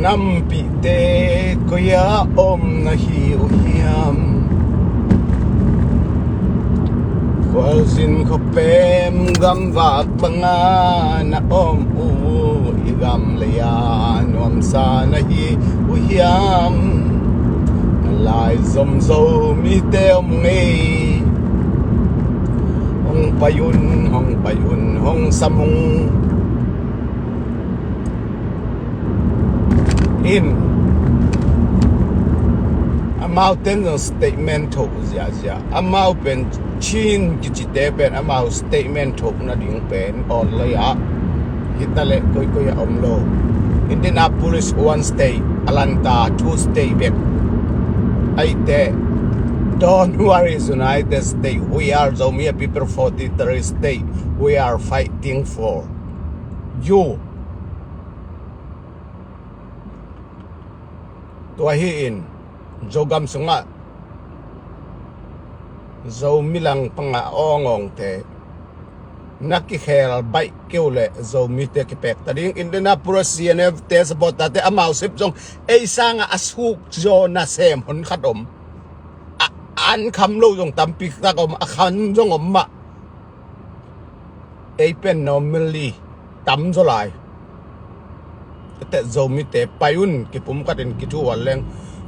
nampi te kuya na hiam Kwalsin ko pem gam vak banga na u igam layan sana hi hiam Lai zom zo mi te ngay Hong payun hong samung in amau ten statement ho zia amau pen chin kichite pen amau statement ho na ding pen on laya hitale koi omlo Indianapolis one stay Atlanta two stay back aite don't worry United States we are the people 43 state we are fighting for you tua hiin jogam sunga zo milang panga ongong te nakikhel bai keule zo mi te kipek tading Indianapolis CNF te sabot tate amau sip jong ei sanga asuk jo na sem hon khatom an kham lo jong tampik ta kom akhan jong omma ei pen normally tam zo lai te zo mi te payun ki pum ka den ki thu waleng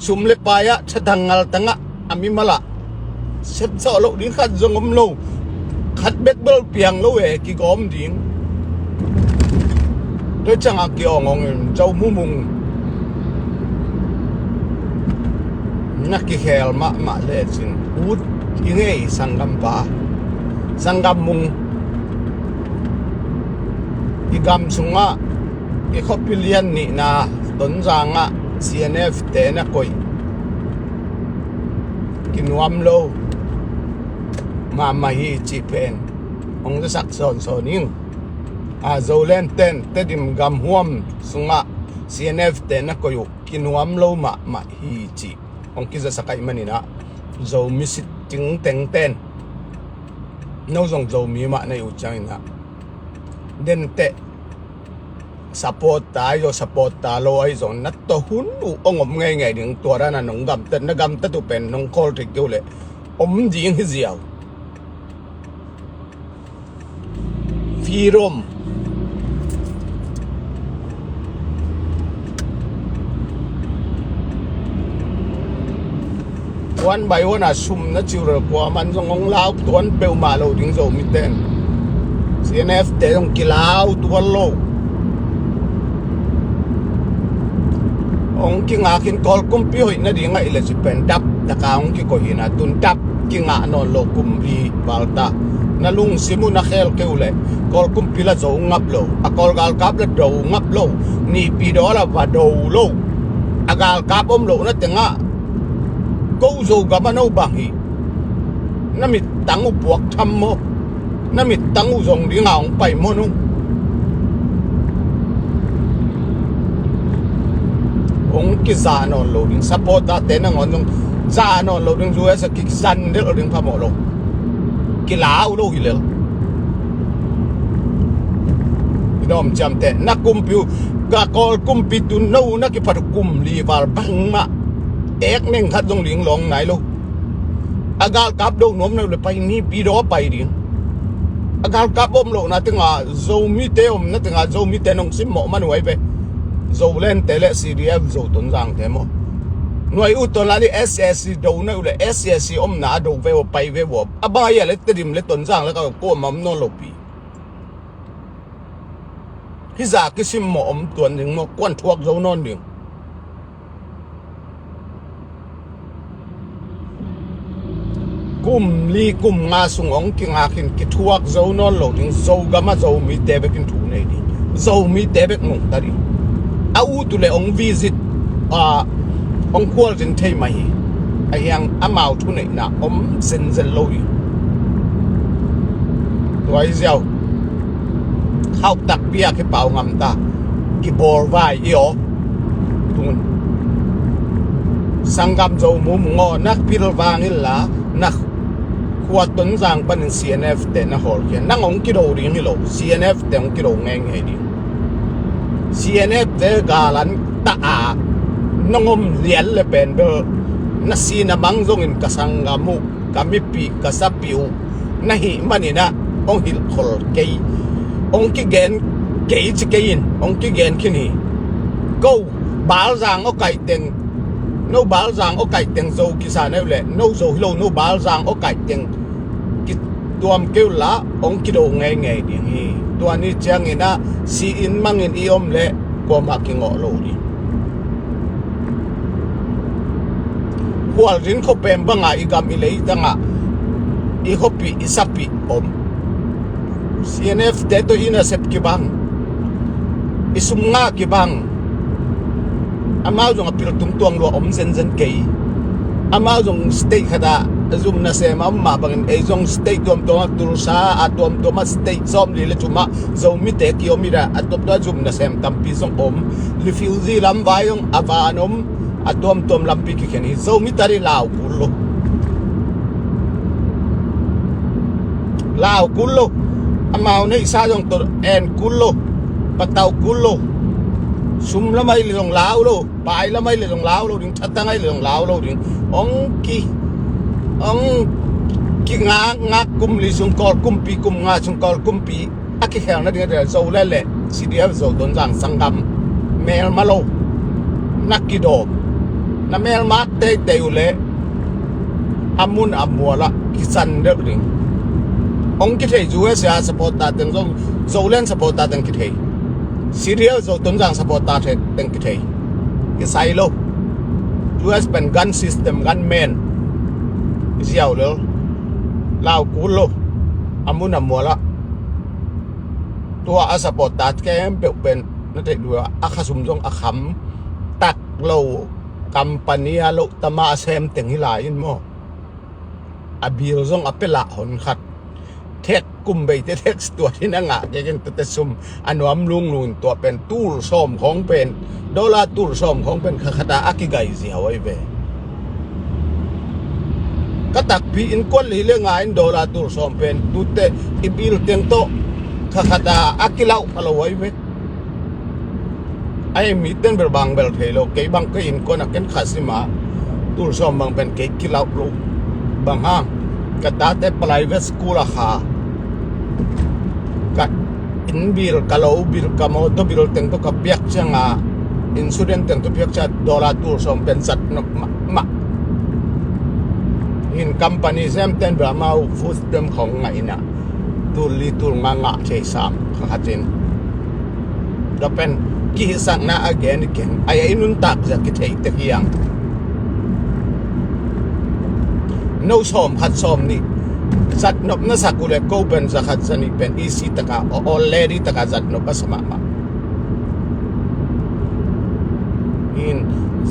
sum le paya chadangal tanga ami mala sep zo lo ding khat jong om lo khat bek bel piang lo e ki gom ding to changa ki ongong zo mu mung naki khel ma le chin ut ingei sangam pa sangam mung igam sunga i khopilian ni na don zanga CNF te na koi kinuam lo ma hi chi pen ong the sak son ning a zolen ten te dim gam huam sunga CNF te na koyu kinuam lo ma hi chi ong kiza sakai manina zo misit ting teng ten no zong zo mi ma na yu chang na den te support ta lo ai zong na to hun u ongom ngai ding to ra na nong gam ten na gam ta tu pen nong kol thik tu le om jing hi ziaw firom one by one asum na chura kwa man zong ong lao tuan peu ma lo ding zo mi ten CNF te dong kilau tuan lo ong ki nga kin kol kumpi hoi na dinga ile si pen dap ta ka ong ki ko hina tun dap ki nga non lo kumpi balta na lung simu na khel ke ule kol kumpi la zo ngap lo a kol gal kap la do ngap lo ni pi do la va do lo agal kap om lo na tenga câu dầu gà mà nấu bảng hi, nắm mít tăng u buộc thăm mô, nắm mít tăng u dùng đi ngào bảy mô nung, ông cái già nó lâu đến support ta tên là ngon nung, già nó lâu đến rồi sẽ cái dân đấy lâu đến pha mỏ lâu, cái lá u lâu gì lâu, cái đó chăm tên, na kumpiu, gà col kumpi tu nâu na cái phát kum li vào băng mà ek neng khat dong ling long nai lo agal kap do nom na le pai ni pi do pai ring agal kap om lo na tinga zo mi te om na tinga zo mi te nong sim mo man wai ve zo len te le CDF zo ton jang te mo noi u ton la ni SSC do na le SSC om na do ve o pai ve wo aba ya le te dim le ton jang la ka ko mam no lo pi hi za ki sim mo om ton ring mo kwan thuak zo non ding kum li kum nga sung ong ki nga kin ki thuak zo non lo ding zo gama zo mi te be kin thu nei di zo mi te be ngong ta ri a u tu le ong visit ong kwal jin thei mai a yang amau thu nei na om sen zel lo yi toy ziao khau tak pia ke pau ngam ta ki bor vai yo tun sangam zo mu ngo nak pil wang illa nak kuat ton jang pan CNF te na hol ke nang ong ki do ring hi lo CNF te ong ki do ngeng he di CNF เตกาลันตาอาน้องอมเลียนเลยเป็นเบอร์นักซีนามังจงอินกสังกามุกามิปีกสับปิวนะฮิมันนี่นะองฮิลคอลเกยองกิเกนเกยจิเกยินองกิเกนคินีกูบาลจางโอไก่เต็งโนบาลจางโอไก่เต็งโซกิสานเอาเลยโนโซฮิโลโนบาลจางโอไก่เต็งกิตัวมเกลละองกิโดไงไงดิฮีตัวนี้เจียงอินะซีอินมังอินอีอมเละกว่ามากิงอโลดิหัวรินเขาเป็นบังอาอีกามิเลยตั้งอ่ะอีเขาปีอีสับปีอม CNF เตตัวอินะเซปกิบังอีสุมงากิบังอามาจงพิลตุงตวงรัวอมเซนเซนเกยอามาจงสเตย์ขดาจุมนาเซมามาบังเอจงสเตย์ตัวตุลซาอัตตัวมาสเตย์ซอมลีเลจุมาจงมิเตกิโอมิระอัตตัวจุมนาเซมตัมปีซงอมลิฟิวซีลำวายงอาวานอมอัตตัวลำปีกิเขนีจงมิตาริลาวกุลโลลาวกุลโลอามาในซาจงตัวเอ็นกุลโลปะเตากุลโลซุมละไม่เรื่องลาวโลปายละไม่เรื่องลาวโลดิ้งชัดตั้งให้เรื่องลาวโลดิ้งองกีงากุมลิซุงกอลกุมปีกุมงาซุงกอลกุมปีอากิแขงนั่นเองโซเล่เล่ซีดีเอฟโซโดนจังสังกัมเมลมาโลนักกิโดน้าเมลมาเตยอยู่เล่อามุนอามัวละกิสันเด็กดิ้งองกิเทยจูเอสยาสปอร์ตตาเต็งโซเล่นสปอร์ตตาเต็งกิเทยซีเรียลโซต้นจังสปอร์ตตาเต็งกิเทยกิไซโล US เป็นกันซิสเต็มกันแมนเสียวเลยลาวกุลโลอามุนอามัวละตัวอาสปอร์ตตาแกมเป็นนั่นเองด้วยอาคาสุมจงอาคำตักโลกัมปานีโลตมาเซมเต็งฮิลายินโมอาบิลจงอาเปละหนขัดเทกกุมไปเทกตัวที่นั่งอ่ะยังตัวเตซุมอันวมลุงลุนตัวเป็นตู้ส้มของเป็นดอลลาร์ตู้ส้มของเป็นขดาอากิไกเสียไว้เวก็ตักพีอินก้นหลีเรื่องงานดอลลาร์ตู้ส้มเป็นดูเตอิบิลเตียงโตขดาอากิเล่าอะไรไว้เวไอ้มีเต้นเบลบังเบลเทโลเกย์บังก็อินก้นนักเก็ตขัดสิมาตู้ส้มบังเป็นเกย์กิเล่าลูบังห้างก็ตัดแต่ private school ละค่ะก็อินบิลกะโลบิลกะโมโตบิลเต็งโตกับเปียกเชงอ่ะอินซูเรนเต็งโตเปียกจะดอลลาร์ตู้ส้มเป็นสัตว์นกมะอินคัมพานีเซมเต็นแบบมาฟูดเต็มของไงน่ะตูลีตูงางะเชยสามขัดจินก็เป็นกิจสังน่าอเกนเก่งไอ้อินุนตักจะกิเทยเตกียงโนส้มขัดส้มนี่สัตว์นกน่าสักกุเลโกเป็นสักขัดสันนี่เป็นอีซีตะกาออลเลดีตะกาสัตว์นกก็สมัครอิน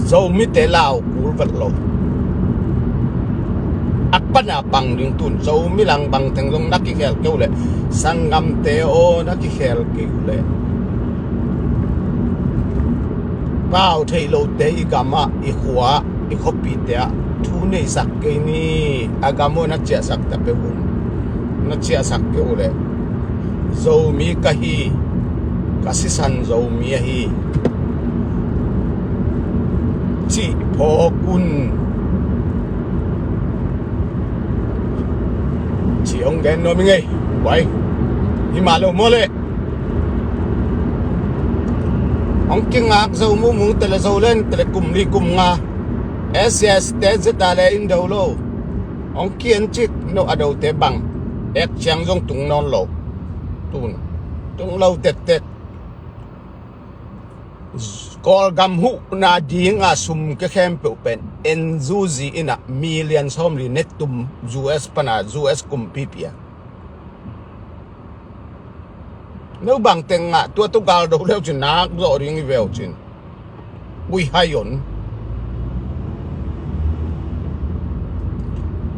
โซมิเตลาวกูลวัดโลอัปปนาปังดึงตุนโซมิลังบังถึงตรงนักกิเคลเกี่ยวเลยสังกัมเตโอนักกิเคลเกี่ยวเลยป้าวเทโลเตอีกามาอีขวาอีขบีเตะทุนในสักเกนี่อากาโมนักเจ้าสักตะเปบุนนักเจ้าสักเกี่ยวเลยโซมีกะฮีกสิสันโซมีฮีจีพอกุนจีองแกนโนมิไงไว้ฮิมาโลโมเลองกิงอักโซมุมุเตเลโซเลนเตเลกุมลีกุมงาSS เตจตาเลอินเดโลองเกียนจิตโนอดาวเตบังเอกเชียงจงตุงนอนโลตุงโลเต็ดกอลกัมหุนาดีงอาสุมเกเข้มเปเป็นเอ็นซูซีอินะมิลเลียนสอมลีเน็ตตุม US ปนา US กุมปีเปียโนบังเต็งอ่ะตัวตุกาลดูเลี้ยวจินนักโซริงอีเวลจินบุยหายน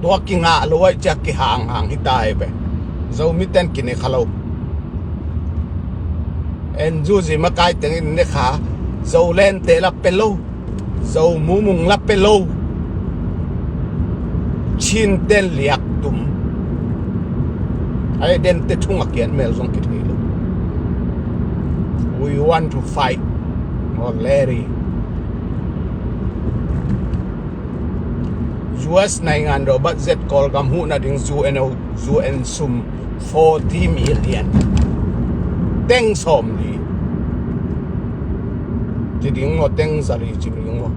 ตัวกิงอ่ะลอยจากกิห่างฮิตายไปเจ้ามิเต้นกินในขลุ่มเอ็นจูซีมาไกลถึงในขาเจ้าเล่นเตะลับเปโลเจ้ามุมุงลับเปโลชินเต้นเลียกตุ่มไอเดนเตทุ่งอักเกียนเมลซงกิดเฮล we want to fight already US ในงานเราบัตเจ็ตกอลกำหูนาดิงUNซุม40 million เต็งสมดีจะดิ้งว่าเต็งสลีจะดิ้งว่า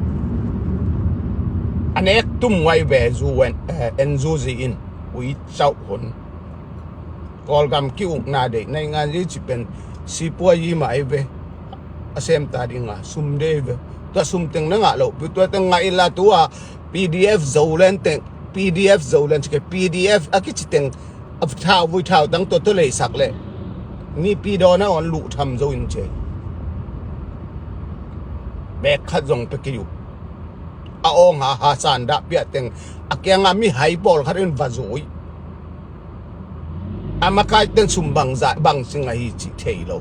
อันนี้ตุ้มไว้แบบUNซูซีอินวิเจ้าคนกอลกำคิวนาเด็กในงานนี้จะเป็นสิปัวยี่มาไอเวเซมตาดิงอ่ะซุมเดเวตัวซุมเต็งนั่งอ่ะเราตัวเต็งไงล่ะตัว PDF โซเลนเต็ง PDF โซเลนจะ PDF อ่ะคิดเต็งอัฟท้าวิท้าตั้งตัวเลยสักเลยนี่ปีดอนะอันลุทำโซอินเชแบกขัดจงไปกิวอาองหาสันดาเปียเต็งอาเกียงอามีไฮบอลขัดอินวาซุยอามาคายเต็งซุมบังจ่าบังสิงไอจิเทโล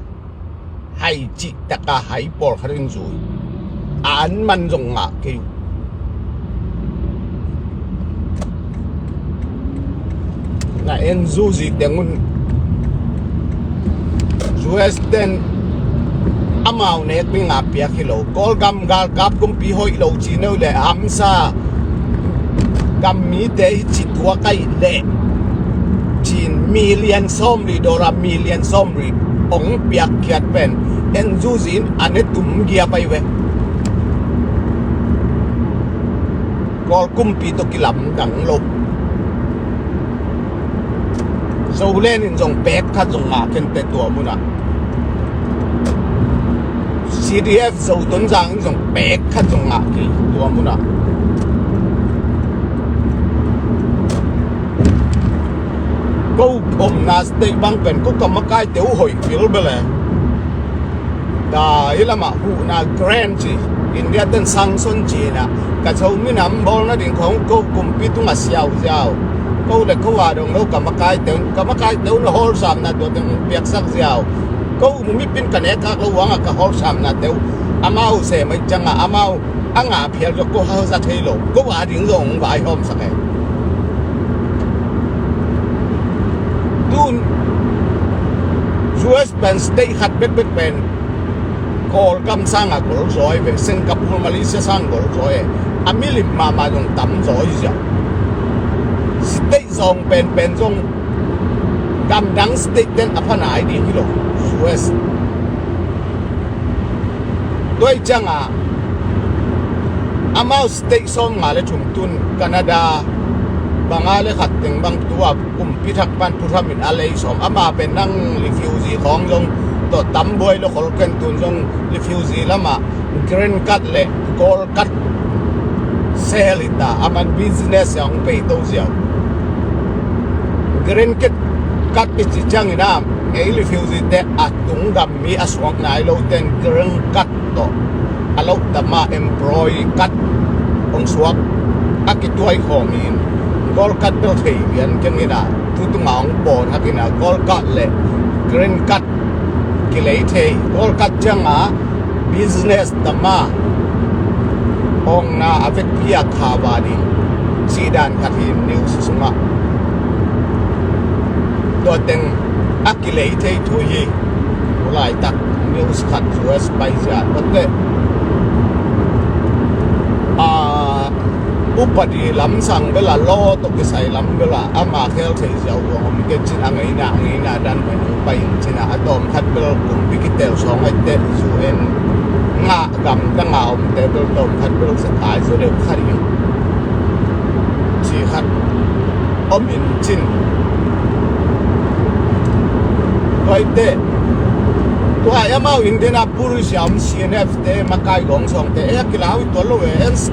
ไฮจิตะกาไฮบอลขัดอินซุยอันมันจงอากิวน่ะเอ็นซูซิเต็งอุนUS เต็นอามาเนตมีงาเปียกิโลกอลกัมกาลกับกุมปีหอยโลจีเนลเลอัมซากัมมีเตจิตวะไกเลจีนมิลเลียนซอมรีดอลลาร์มิลเลียนซอมรีองเปียกเขียดเป็นเอ็นซูซินอันนี้ตุ่มเกียไปเวกอลกุมปีตกิลำดังโลโซเลนินจงแบกขัดจงอาเข็นเตตัวมุนะ CDF โซต้นจางจงแบกขัดจงอากีตัวมุนะกูอมนาสเตย์บังเป็นกูกำมะกายเตียวหอยฟิลเบลเลยได้ละมาหูนาแกรนจีอินเดียเดินสังสนจีนะกระเช้ามีน้ำบอลนะดิ่งของกูกุมปีตุงอาเซียวเจ้ากูเลยกูว่าดงเรากำมะกายเตียวนะฮอลสามนะตัวตึงเปียกสักเจ้ากูมีเป็นกันเอกกักระวังกับฮอลสามนะเตียวอามาเสไม่จังอามาอ่างเพียรกูเขาจะเทโลกูว่าดิ่งลงไปหอมสักแห่ดูน US เป็นสเตย์ขัดเป็นกอลกำสังกอลจอยเวสิงคโปร์มาเลเซียสังกอลจอยอามิลิมาจงตั้มจอยจ้ะสเตย์จงเป็นจงกำดังสเตย์เด่นอภันไอดีกิโล US ด้วยจังอามาสเตย์ส่งมาเลยชุมตุนแคนาดาบางอะไรขัดถึงบางตัวกลุ่มพิทักษ์บ้านพุทธมิตรอะไรสมอามาเป็นนั่งรีฟิวซีของจงตัวตั้มบวยแล้วขอเกินตุนจงรีฟิวซีแล้วมาเกรนกัดเลยกอลกัดเซลิตาอามันบิสเนสอย่างไปตัวเสียวเกรนกัดไปจิจังอินะไอ้รีฟิวซีเตะอัดตุงดำมีอสวงนายเราเต็นเกรนกัดตัวอาเราแต่มาเอ็มพลอยกัดองสวกอากิตัวไอ้ของนี้กอลกัดเบลเทียนจังอินะทุกตัวมาองบอลฮักอินะกอลกัดเลยเกรนกัดกิเลเทกอลกัดจังบิสเนสแต่มาองนาอเวกพิยาคาวาดีซีดานขัดหินนิวส์สมาตัวเต็งอักิเลเททุยหลายตักนิวส์ขัดสวยสไปซ์แต่เตอุปดีลำสั่งเวลาล้อตกใส่ลำเวลาอามาเคลเทเจ้าของมันก็จินอะไรนะดันไปจินะอะตอมคัดเบลกลุ่มวิกิเตลสองไอเตจูเอ็นงากำตั้งเอาแต่เบลตอมคัดเบลสไตล์สุดเร็วขัดยังชีขัดอมินจินตัวไอเตตัวไอ้มาวินเดน่าปุริชยามซีเนฟเตมาไกลกองสองเตะกิลาวิตัวโลเวนส์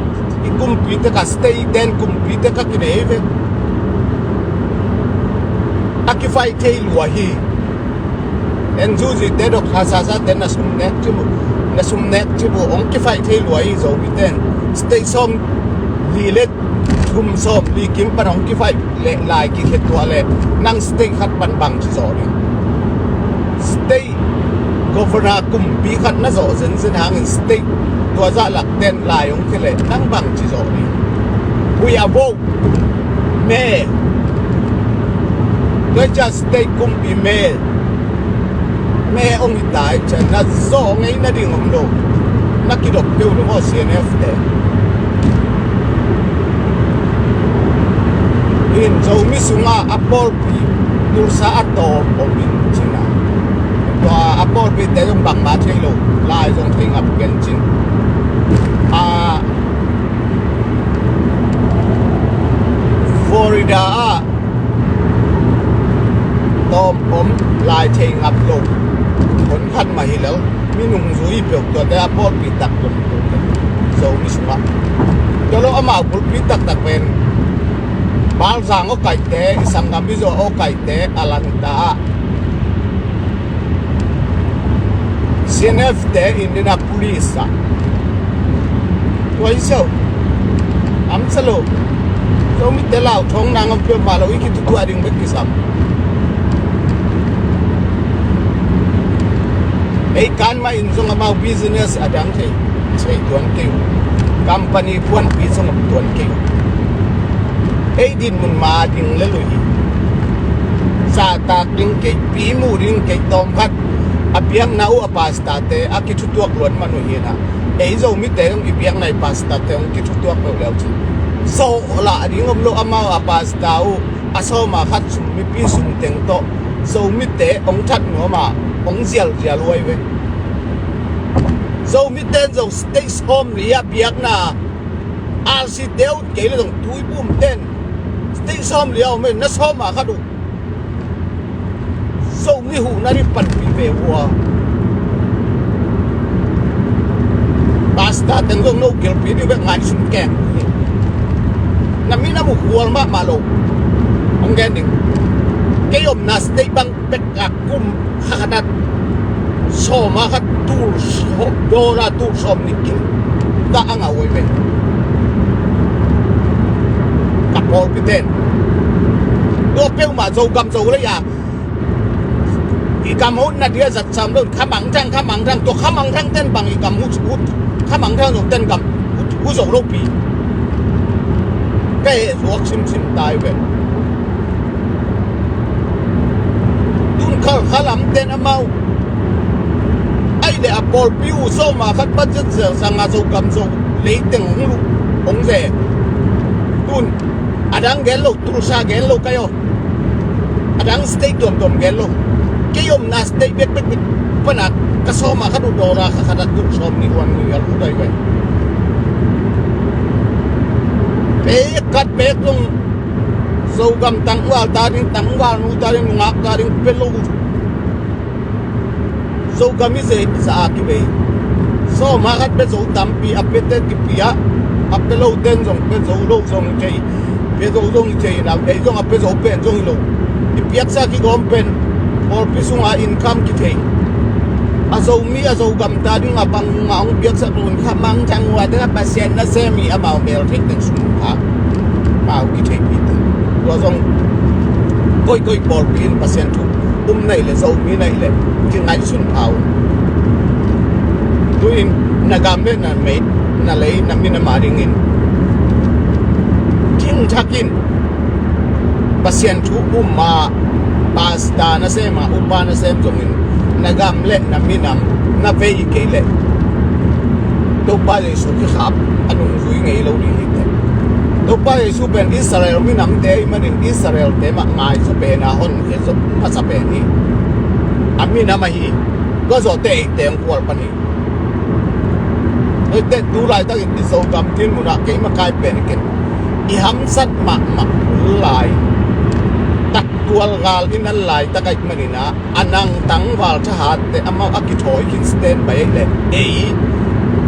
กุมพีเตกัสเตย์เดนกุมพีเตกักินเอเวอากิไฟเทลวะฮีเอ็นจูจิเตดอกฮาซาซาเดนนัสมุเนตจิบุองกิไฟเทลวะฮีโซบิเดนสเตย์ซอมลีเลตกุมซอมลีกิมปนองกิไฟเลลายกิเขตตัวเลนั่งสเตย์ขัดบังจิโซนี่สเตย์ก็ฟรากุมปีขัดนั่นโซเซนหางสเตย์ตัวจะหลักเด่นลายของเขาเลยนั่งบังจิโซนี่วิอาโบเมย์ด้วยจะสเตย์กุมปีเมย์ แม่องค์ตายจะน่าโซ่ไงน่าดิ่งผมดูนักกิจกรรมเกี่ยวกับ CNF เดอินโจมิสุงาอัปโปลปีดูสะอาดโตผมอินจินะตัวอัปโปลปีแต่ยังบังมาใช่โลลายจงทิ้งอับเกินจินฟลอริดาตอมผมลายเทงับลงผลพันมาให้แล้วมีหนุ่มซุยเปลือกตัวแต่พอปีตักลงโซมิสุมาตัวเราเอามาบุปีตักเป็นบาลซางโอไก่เตะสังกัดบิโซโอไก่เตะอลันตา CNF เตะอินเดียพุลิสตัวอิเซลอัมสโลโซมิเตล่าท้องนางอัมเปียมาเราอีกที่ตัวดิ่งเบกิสัมไอ้การมาอินส่งมาบิสเนสอดังใช่ตัวเกี่ยวคอมพานีควนปีส่งตัวเกี่ยวไอ้ดินมันมาดิ่งเลยซาตาดิ่งเกี่ยวปีมูดิ่งเกี่ยวตอมพัดอภิยังน่าอุปาสตาเตอากิชุตัวกวนมันหัวนะไอ้เจ้ามิเตองอภิยังน่าอุปาสตาเตองกิชุตัวกวนแล้วจีโซละดิ่งอมโลอามาอุปาสตาอูอาโซมาขัดสุมิปีสุมเต็งโตโซมิเตองชัดหัวมาองเจียลไว้เว้ยโซมิเตนโซสเต็กโฮมเรียบเบียกน่ะอาสิเดียวเกลี่ยต้องทุยบุ้มเต้นสเต็กโฮมเรียบไม่น่าชอบมาขัดดูโซมิหูนั่นปั่นปีเบวัวบาสตาเต็งตรงโน้เกลปีนี่เป็นงานสุนแกงน้ำมีน้ำมุกวัวมาโลองแกนิ่งเกี่ยมน่าสเต็กบังเป็ดกักกุมขนาดโซมาขัดตูร์โดราตูร์สมนิกินก็อ่างเอาไว้เป็นกับพอลพิเตนตัวเปี้ยวมาโจกำโจเลยอย่างอีกำหุ่นนาเดียจัดสามรุ่นขมังทั้งตัวขมังทั้งเต้นบังอีกำหุ่นขมังทั้งตัวเต้นกำหุ่นโจโลปีก็สวกซิมตายเป็นดุนข้าลำเต้นอามาไอ้เด็กบอลพิวโซมาขัดปัจจุบันสังอาโซกำโซเลยตึงหงเซ่ตุนอดังเกลโลตรุษาเกลโลกันอยู่อดังสเต็กดมเกลโลเกี่ยมน่าสเต็กเบ็ดปนักกระโซมาขัดดูราขัดตุชอมนี่วันนี้ยันรู้ได้เว้ยเป๊กกัดเป๊กลงโซกำตั้งว่าตาดิ้งตั้งว่านูตาดิ้งงักตาดิ้งเป็นโลโซกามิเซสอาคิเบโซมาขัดเป็นโซตัมปีอัปเปเตกิปีอะอัปเปโลเดนซงเป็นโซโลซงเจเป็นโซซงเจนะไอ้ซงอัปเปโซเป็นซงโลอีปีกซากิกอมเป็นพอพิสุงาอินคัมกิเทอาโซมีอาโซกัมตาดิ้งอาบังงาองปีกซาตุนขมังจังหวัดนะปัสเซนนะเซมีอาบ่าวเมลเทคนิคสุนทรมาเอากิเทปีตัวซงก้อยบอลปีนปัสเซนทุกในเลยโซมีในเลยจึงไงสุนเผาดูอินนักการเมืองนั่นไม่นั่นเลยนั่นมีน้ำมาดิ่งอินทิ้งชักินปัสยันทุกมาปาสตานะเซมาอุปานะเซมจงอินนักการเมืองนั่นมีน้ำนั่นเวยิเกลตัวป้าเลยสุขขับอันนู้นสุยไงเราดิ่งอินตัวป้าเลยสุเป็นอิสราเอลมีน้ำเตยมันอิสราเอลเตมากมายสุเป็นอาหอนเห็นสุมาสเปนี่อามีน้ำมาฮีก็จะเตะเตะงควอลปนีโดยเตะดูไรตั้งแต่โซกัมทินมุนักเกมาคายเป็นกันอีหัมสัตมาลายตักตัวกาลอินันลายตะไกมันนะอันนังตั้งวาลทหารแต่อามาอักิโถยคินสเตนไปเลย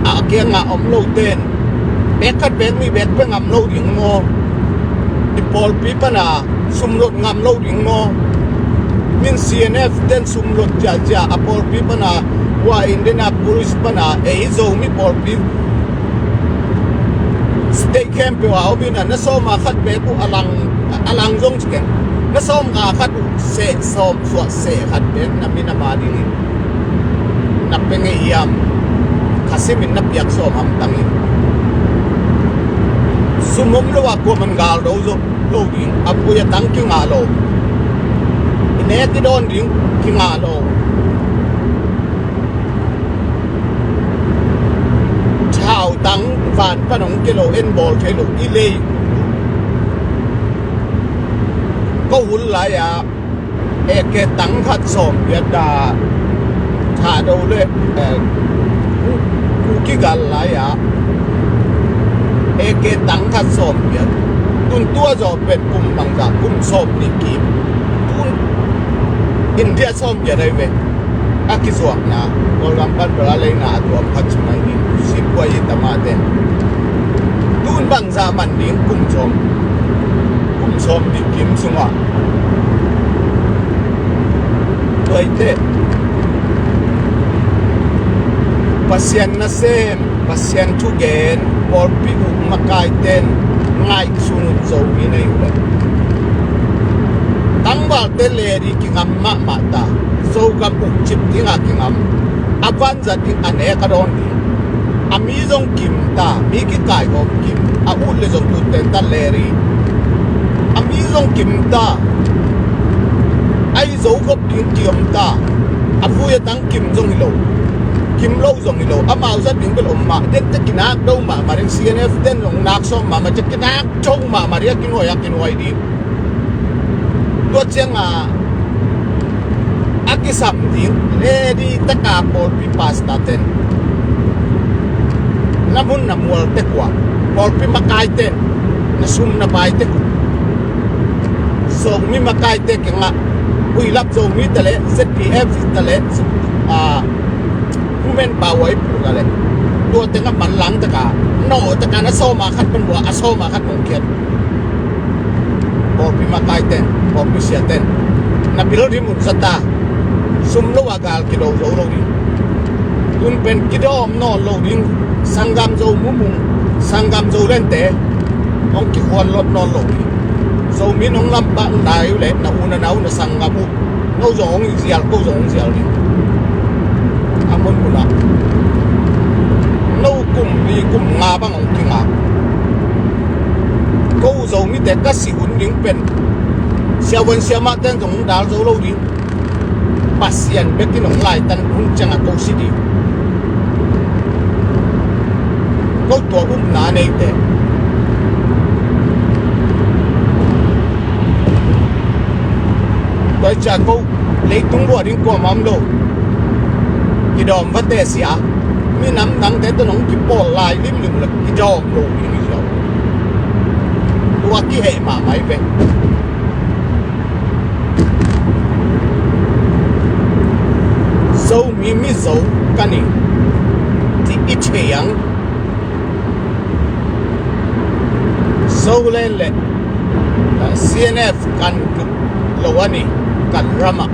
อาเกียงอาอมโลเตนเบกขัดเบกมีเบกเพื่องามโลดิ่งงอที่บอลปีปนาสมรสงามโลดิ่งงอมิน CNF เต้นสมรสจ่าบอลปีปนาว่าอินเดียนาบริสปนาโซมีบอลปีสเต็กแคมป์ว่าเอาบินน่ะโซมาขัดเบกุอลังจงเก่งน่ะโซมาขัดเสะโซมสวดเสะขัดเบกน่ะมีน้ำมาดิ่งนับเป็นไงยามข้าศึกมินนับยักษ์โซมทำตั้งอินสมมติว่ากูมันกาลเราจะโลดิ่งอับกูจะตั้งกิ้งอาโลอินเอติโดนดิ่งกิ้งอาโล tàu tăng phản phát nóng cái lỗ en bò cái lỗ đi lê có hùn lại à cái tăng khát xóm việt đã thả đâu lệ cái gà lại à cái tăng khát xóm việt tuần tua rồi bên cùng bằng giả cùng xóm đi kìm India xóm việt đây về cái ruộng na còn làm ban bờ lên na ruộng phát triển này đi xịt qua yên tâm à tuần bằng giả mình đi cùng xóm đi kìm xuống à vậy thế pasien na sem pasien Thugen or pi makai ten ngai sunut zo mi nei ule tangwal te le ri ki ngam ma ta so ka puk chip ti nga ki ngam avan za ti ane ka don ni ami zong kim ta mi ki kai go kim a ul le zong tu ten ta le ri ami zong kim ta ai zo ko kim ta a fu ya tang kim zong lo kim lâu rồi lâu, amao rất những cái lồng mà đến tất cả đâu mà đến CNF đến lồng nạc xong mà chắc cái nạc trông mà riêng cái ngồi đi, tôi chẳng à, cái sắm đi, để đi tất cả bol pi pasta ten, namun namual te qua, bol pi makai ten, nasum na bai te, so mi makai te cái ngã, ui lap so mi tele, ZPF tele, men bawai purgale do tengah manlang taka no taka na so ma khat pen bua aso ma khat mungkin bo pi makai ten bo pi sia ten na pilo di mun sata sum lo agal ki do zo lo ni un pen ki do no lo ding sangam zo mumung sangam zo len te ong ki khon lot no lo ni zo min ong lam ba dai le na una na sangam u no zo ong zial ko zo ong zial ni amon pula no kum ni kum nga bang ong kinga ko zo mi te ka si hun ning pen sia wen sia ma ten dong dal zo lo di pasien be ki nong lai tan hun changa ko si di ko to na nei te ko cha ko le tung bo ding ko mam lo cái đom vấn đề gì à mi nắm nắng thế tôi nóng cái bỏ lại lim lừng là cái đom đồ như vậy qua cái hệ mà máy về dâu mi dâu cái này thì ít chèn dâu lên lệ CNF kan lâu anh kan rama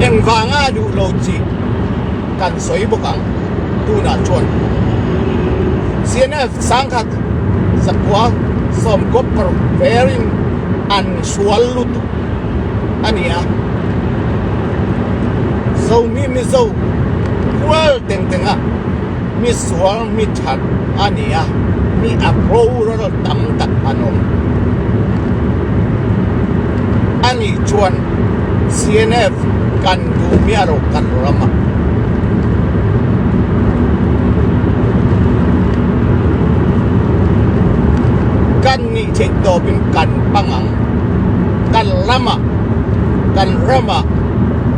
yang vanga du lo chi kan soi bokang tu na chon CNF sangkat sakwa som ko preparing an swallut ania so mi zo well tenga mi swal mi chat ania mi apro ro tam tak anom ani chuan CNF kan dumiaro kan rama kan ni cek dobin kan pangang kan rama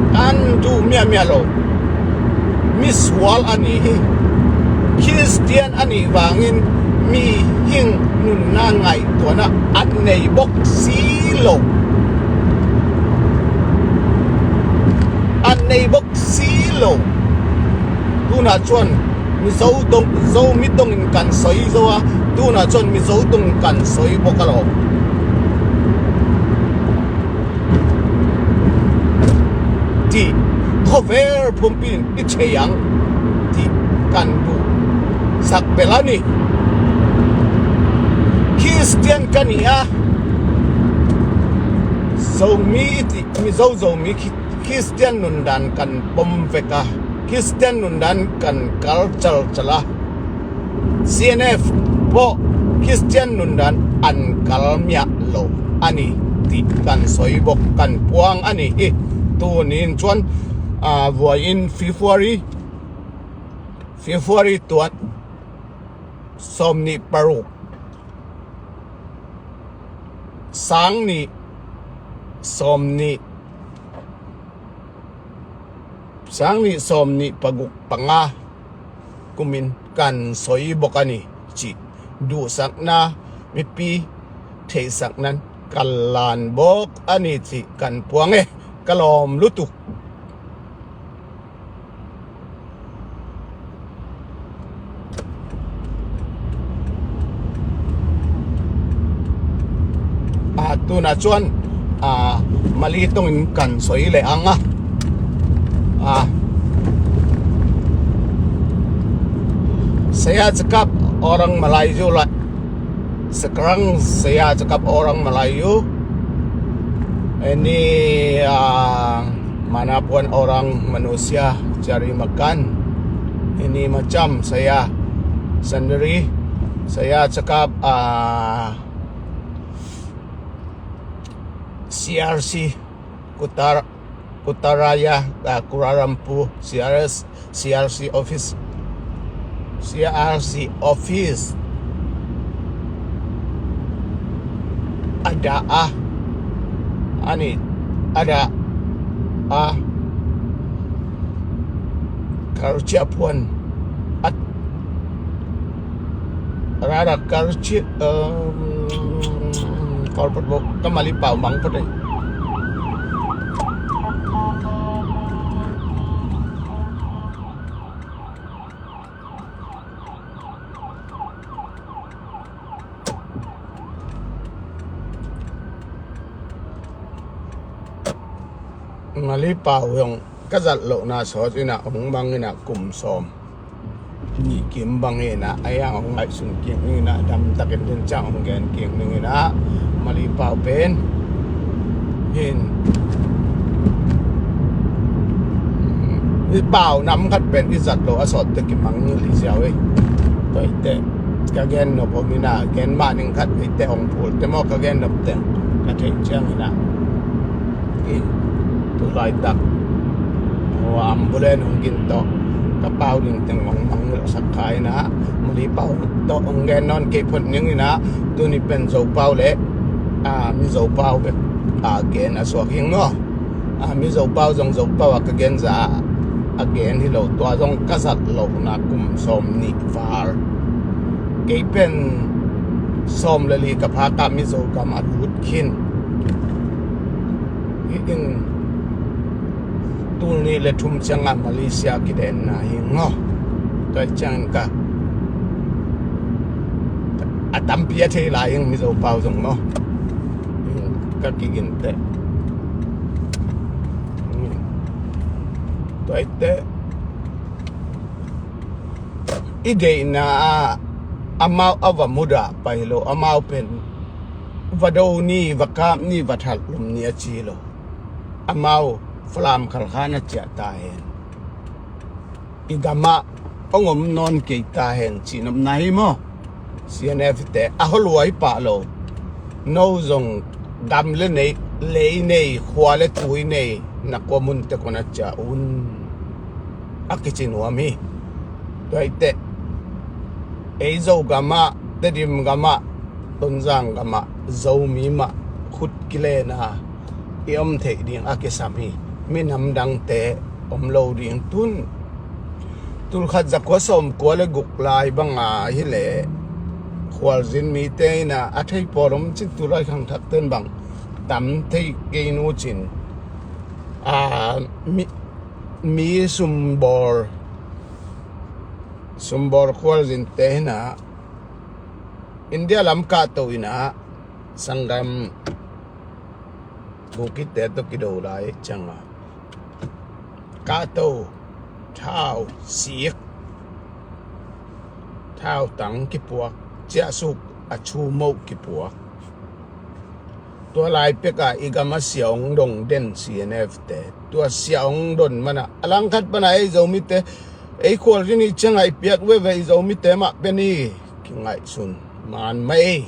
kan dumiaro miswal ani Christian ani wangin mi hing nun na ngai to na at nei bok silo nei bốc xí lô tu na chuan mi dấu mi tông in cần soi dấu à tu na chuan mi dấu tông cần soi bốc cái lô thì cover pumpin ít chế yang thì cần du sak belani Christian kania dấu mi thì mi dấu mi Christian nundan kan bomveka Christian nundan kan culture chala CNF po Christian nundan an kalmya lo ani ติกันสอยบกกันพวงอันนี้ตัวนี้ชวนวัวอินFebruary ตัวสมนิปรุกสังนิสมนิปกุกปังากุมินกันสอยบกันนี่จิดูสักนามิปีเทสักนั้นกันลานบกอันนี้จิกันพวงกะลอมลุตุตัวน่ะชวนมาลีต้องกันสวยเลยsaya cakap orang Melayu lah sekarang saya cakap orang Melayu ini manapun orang manusia cari makan ini macam saya sendiri saya cakap CRC Kutaraya Kuala Lumpur CRC office ada kerja pun ada kerja kalau perlu kembali Palembang pada malipaw yung kazatlo na sot ina ong bangina kumsom ni kim bangina ayang ong ay sunking ina dam takin din chang ong gen king ina malipaw pen hin lipaw nam khat pen izatlo asot te kimang li siaw toy te kagen no pomina gen maning khat ite ong pul te mo kagen no te ka theng chang ina tulay tak ambulan ng ginto kapaw ng tengong manglo sakay na malipaw to ang ganon kipon yung ina duni pen zopaw le mi zopaw be again aswaking no mi zopaw zong zopaw again za again hilo to zong kasat lo na kumsom ni far kipen som lali kapaka mi zokam adutkin in tulni le thum changa Malaysia kiden na hingo to chang ka atam pia the la yung mi zo pau jong mo ka kigin te to ite ide na amau awa muda pailo amau pen vado ni vakam ni vathal lum ni achilo amau flam khalkhana cha tahen igama ongom non ke tahen chinom nai mo CNF te aholwai pa lo no zong dam le nei le nei khwale tui nei nakomun te kona cha un akichin wami toite eizo gama tedim gama tonjang gama zomi ma khut kile na iom the ding akisami minam dang te omlo ding tul khat zakwa som ko le guk lai banga hi le khwal jin mi te na athai porom chin tulai khang thak ten bang tam thei ke nu chin mi sumbor khwal jin te na India lam ka to ina sangam bukit te to kido lai changa kato thao siek thao tang ki puak chia suk achu mo ki puak tua lai peka igama siong dong den CNF te tua siong don mana alang khat bana ei zomi te ei khol rini changa i piak we ve zomi te ma peni ki ngai sun man mai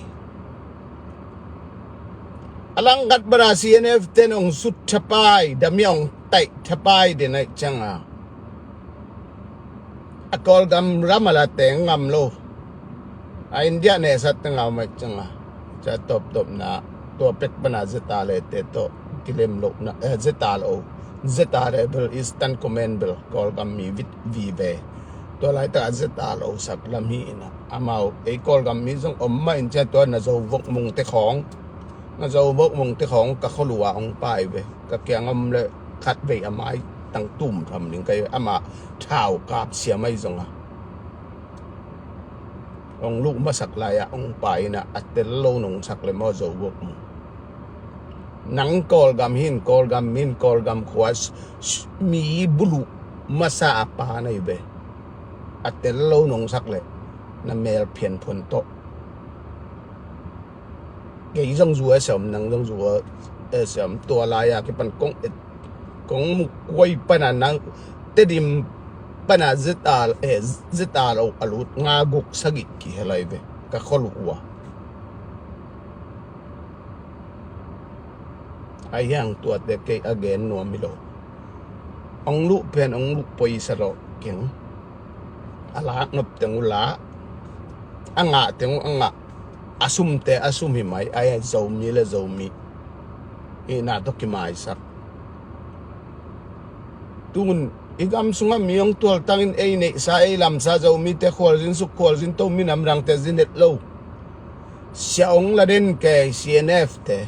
alang kat bara CNF ten ong sut chapai damiong tai chapai de na changa akol gam ramala teng ngam lo a India ne sat ngam mai changa cha top na to pek bana zeta le te to kilem lo na zeta lo zeta rebel eastern command bill kol gam mi vit vive to lai ta zeta lo sak lam hi na amao e kol gam mi jong om mai cha to na zo vok mung te khong na zo vok mung te khong ka kholuwa ong pai ve ka kyang om le khat ve amai tang tum tham ning kai ama thao kap sia mai jong a ong lu ma sak lai a ong pai na atel lo nong sak le mo zo vok nang kol gam hin kol gam min kol gam khwas mi bulu masa apa nai ve atel lo nong sak le na mel phian phun to cái dòng rùa sớm năng dòng rùa sớm tua lại à cái phần công quay phần năng tết đêm phần zết à lâu alut ngã gục sagi kỳ lại về các khâu lụa ai yang tua để cái again nuông milo ông lụ pen ông lụ poi saro keng ala ngập tiếng ula anga tiếng anga asum hi mai ai zomi le zomi ina to ki mai sak tun igam sunga miong tol tangin ei nei sa ei lam sa zomi te khol jin su khol jin to minam rang te jin et lo siaong la den ke CNF te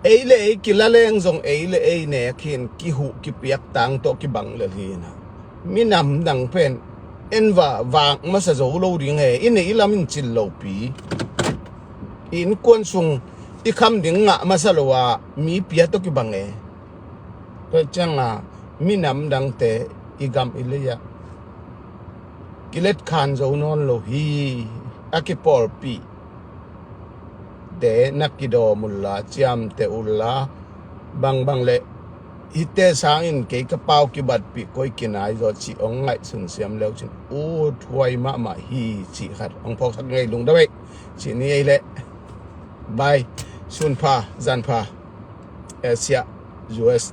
ei le ei ki la leng zong ei le ei ne khin ki hu ki piak tang to ki bang le hi na minam dang pen en vàng mà sao giàu lâu đi nghe in này làm in chín lâu pi in quan sung i khăm tiếng ngạ mà sao lâu mi pia to cái bằng nghe cái chẳng à mi nằm đang te i gam ilya kilet khan giàu non lo hi akipol pi de nakido mulla chiam te ulla bang le ite sangin ke kapau ki bat pi koi kinai zo chi ong ngai sun siam leo chin u thuai ma hi chi khat ong phok sak ngai lung da bai chi ni ei le bai sun pha zan pha asia US